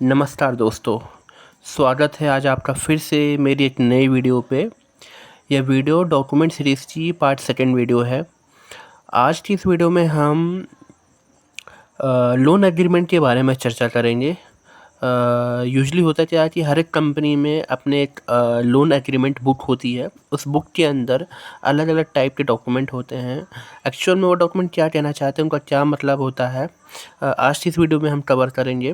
नमस्कार दोस्तों, स्वागत है आज आपका फिर से मेरी एक नई वीडियो पे। यह वीडियो डॉक्यूमेंट सीरीज़ की पार्ट सेकंड वीडियो है। आज की इस वीडियो में हम लोन एग्रीमेंट के बारे में चर्चा करेंगे। यूजुअली होता क्या है कि हर एक कंपनी में अपने एक लोन एग्रीमेंट बुक होती है। उस बुक के अंदर अलग अलग टाइप के डॉक्यूमेंट होते हैं। एक्चुअल में वो डॉक्यूमेंट क्या कहना चाहते हैं, उनका क्या मतलब होता है, आज की इस वीडियो में हम कवर करेंगे।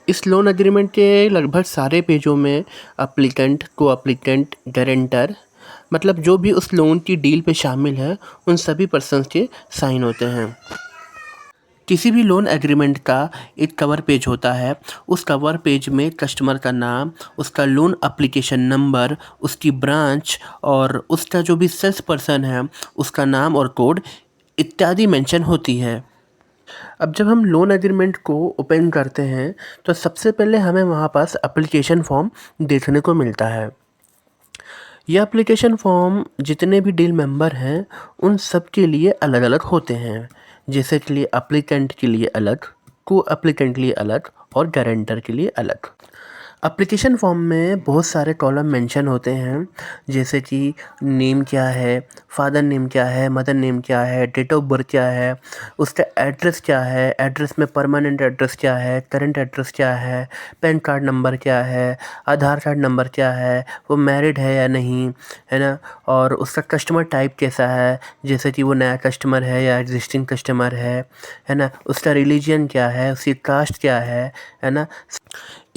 इस लोन एग्रीमेंट के लगभग सारे पेजों में एप्लीकेंट, को एप्लीकेंट, गारंटर, मतलब जो भी उस लोन की डील पे शामिल है, उन सभी पर्सन्स के साइन होते हैं। किसी भी लोन एग्रीमेंट का एक कवर पेज होता है। उस कवर पेज में कस्टमर का नाम, उसका लोन एप्लीकेशन नंबर, उसकी ब्रांच और उसका जो भी सेल्स पर्सन है उसका नाम और कोड इत्यादि मेंशन होती है। अब जब हम लोन एग्रीमेंट को ओपन करते हैं तो सबसे पहले हमें वहाँ पास एप्लीकेशन फॉर्म देखने को मिलता है। यह एप्लीकेशन फॉर्म जितने भी डील मेंबर हैं उन सब के लिए अलग अलग होते हैं। जैसे के लिए एप्लीकेंट के लिए अलग, को एप्लीकेंट के लिए अलग और गारंटर के लिए अलग। एप्लीकेशन फॉर्म में बहुत सारे कॉलम मेंशन होते हैं, जैसे कि नेम क्या है, फादर नेम क्या है, मदर नेम क्या है, डेट ऑफ बर्थ क्या है, उसका एड्रेस क्या है, एड्रेस में परमानेंट एड्रेस क्या है, करंट एड्रेस क्या है, पैन कार्ड नंबर क्या है, आधार कार्ड नंबर क्या है, वो मैरिड है या नहीं, है ना, और उसका कस्टमर टाइप कैसा है, जैसे कि वो नया कस्टमर है या एग्जिस्टिंग कस्टमर है ना, उसका रिलीजन क्या है, उसकी कास्ट क्या है ना।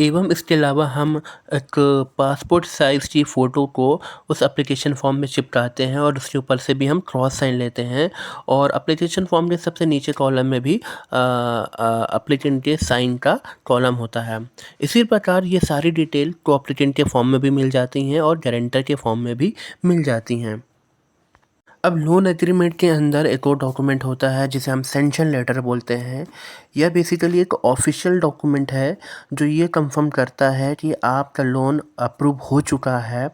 एवं इसके अलावा हम एक पासपोर्ट साइज़ की फ़ोटो को उस एप्लीकेशन फॉर्म में चिपकाते हैं और उसके ऊपर से भी हम क्रॉस साइन लेते हैं। और एप्लीकेशन फॉर्म के सबसे नीचे कॉलम में भी एप्लीकेंट के साइन का कॉलम होता है। इसी प्रकार ये सारी डिटेल को एप्लीकेंट के फॉर्म में भी मिल जाती हैं और गारंटर के फॉर्म में भी मिल जाती हैं। अब लोन एग्रीमेंट के अंदर एक और डॉक्यूमेंट होता है जिसे हम सैंक्शन लेटर बोलते हैं। यह बेसिकली एक ऑफिशियल डॉक्यूमेंट है जो ये कंफर्म करता है कि आपका लोन अप्रूव हो चुका है।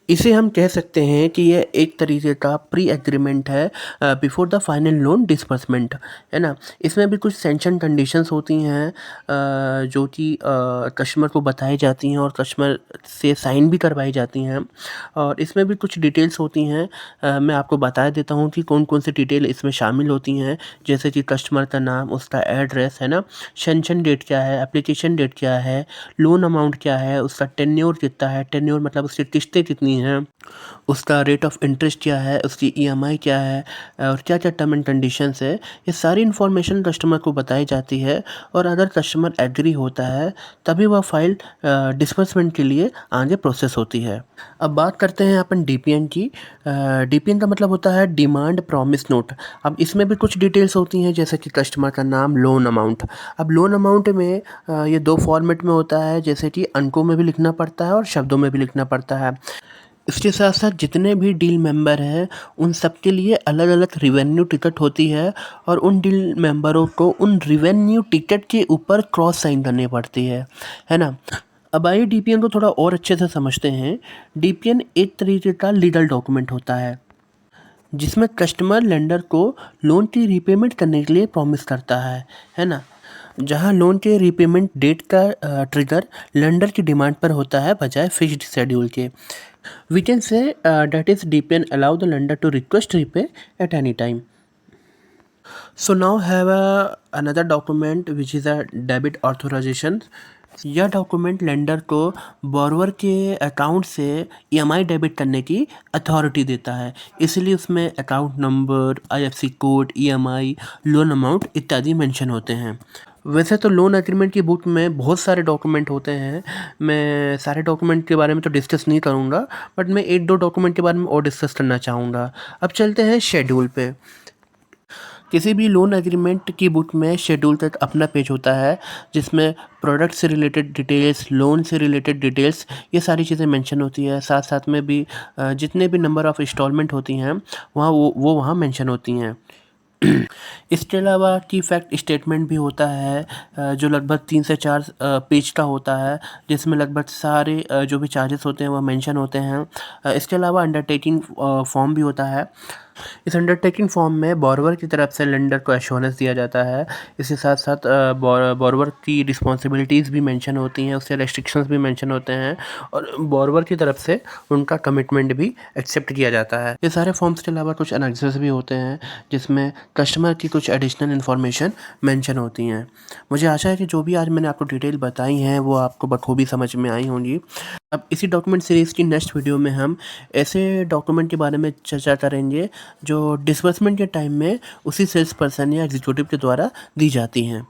इसे हम कह सकते हैं कि यह एक तरीके का प्री एग्रीमेंट है before the final loan disbursement, है ना। इसमें भी कुछ सैंक्शन कंडीशंस होती हैं जो कि कस्टमर को बताई जाती हैं और कस्टमर से साइन भी करवाई जाती हैं। और इसमें भी कुछ डिटेल्स होती हैं, मैं आपको बता देता हूँ कि कौन कौन सी डिटेल इसमें शामिल होती हैं। जैसे कि कस्टमर का नाम, उसका एड्रेस, है ना, सैंक्शन डेट क्या है, एप्लीकेशन डेट क्या है, लोन अमाउंट क्या है, उसका टेन्योर कितना है, टेन्योर मतलब उसकी किस्तें कितनी हैं, उसका रेट ऑफ इंटरेस्ट क्या है, उसकी ईएमआई क्या है और क्या क्या टर्म एंड कंडीशंस है। ये सारी इन्फॉर्मेशन कस्टमर को बताई जाती है और अगर कस्टमर एग्री होता है तभी वह फाइल डिस्बर्समेंट के लिए आगे प्रोसेस होती है। अब बात करते हैं अपन डीपीएन की। डीपीएन का मतलब होता है डिमांड प्रॉमिस नोट। अब इसमें भी कुछ डिटेल्स होती हैं जैसे कि कस्टमर का नाम, लोन अमाउंट। अब लोन अमाउंट में ये दो फॉर्मेट में होता है, जैसे कि अंकों में भी लिखना पड़ता है और शब्दों में भी लिखना पड़ता है। इसके साथ साथ जितने भी डील मेंबर हैं उन सब के लिए अलग अलग रिवेन्यू टिकट होती है और उन डील मेंबरों को उन रिवेन्यू टिकट के ऊपर क्रॉस साइन करनी पड़ती है ना। अब आइए डीपीएन को थोड़ा और अच्छे से समझते हैं। डीपीएन एक तरीके का लीगल डॉक्यूमेंट होता है जिसमें कस्टमर लेंडर को लोन की रीपेमेंट करने के लिए प्रॉमिस करता है ना। जहां लोन के रीपेमेंट डेट का ट्रिगर लेंडर की डिमांड पर होता है बजाय फिक्स्ड शेड्यूल के। We can say that is DPN allow the lender to request repay at any time. So now have another document which is a debit authorization. यह document lender को borrower के account से EMI debit करने की authority देता है, इसलिए उसमें account number, IFSC code, EMI, loan amount इत्यादि मेंशन होते हैं। वैसे तो लोन एग्रीमेंट की बुक में बहुत सारे डॉक्यूमेंट होते हैं, मैं सारे डॉक्यूमेंट के बारे में तो डिस्कस नहीं करूँगा, बट मैं एक दो डॉक्यूमेंट के बारे में और डिस्कस करना चाहूँगा। अब चलते हैं शेड्यूल पे। किसी भी लोन एग्रीमेंट की बुक में शेड्यूल का एक अपना पेज होता है जिसमें प्रोडक्ट से रिलेटेड डिटेल्स, लोन से रिलेटेड डिटेल्स, ये सारी चीज़ें मेंशन होती है। साथ साथ में भी जितने भी नंबर ऑफ़ इंस्टॉलमेंट होती हैं वहाँ वो वहाँ मेंशन होती हैं। इसके अलावा की फैक्ट स्टेटमेंट भी होता है जो लगभग 3 से 4 पेज का होता है, जिसमें लगभग सारे जो भी चार्जेस होते हैं वो मेंशन होते हैं। इसके अलावा अंडरटेकिंग फॉर्म भी होता है। इस अंडरटेकिंग फॉर्म में बोरोवर की तरफ से लेंडर को एश्योरेंस दिया जाता है। इसके साथ-साथ बोरोवर की रिस्पॉन्सिबिलिटीज़ भी मेंशन होती हैं, उससे रेस्ट्रिक्शंस भी मेंशन होते हैं और बोरोवर की तरफ से उनका कमिटमेंट भी एक्सेप्ट किया जाता है। ये सारे फॉर्म्स के अलावा कुछ एनेक्सेस भी होते हैं, जिसमें कस्टमर की कुछ एडिशनल इन्फॉर्मेशन मेंशन होती हैं। मुझे आशा है कि जो भी आज मैंने आपको डिटेल बताई हैं, वो आपको बखूबी समझ में आई होंगी। अब इसी डॉक्यूमेंट सीरीज़ की नेक्स्ट वीडियो में हम ऐसे डॉक्यूमेंट के बारे में चर्चा करेंगे जो डिसबर्समेंट के टाइम में उसी सेल्स पर्सन या एग्जीक्यूटिव के द्वारा दी जाती हैं।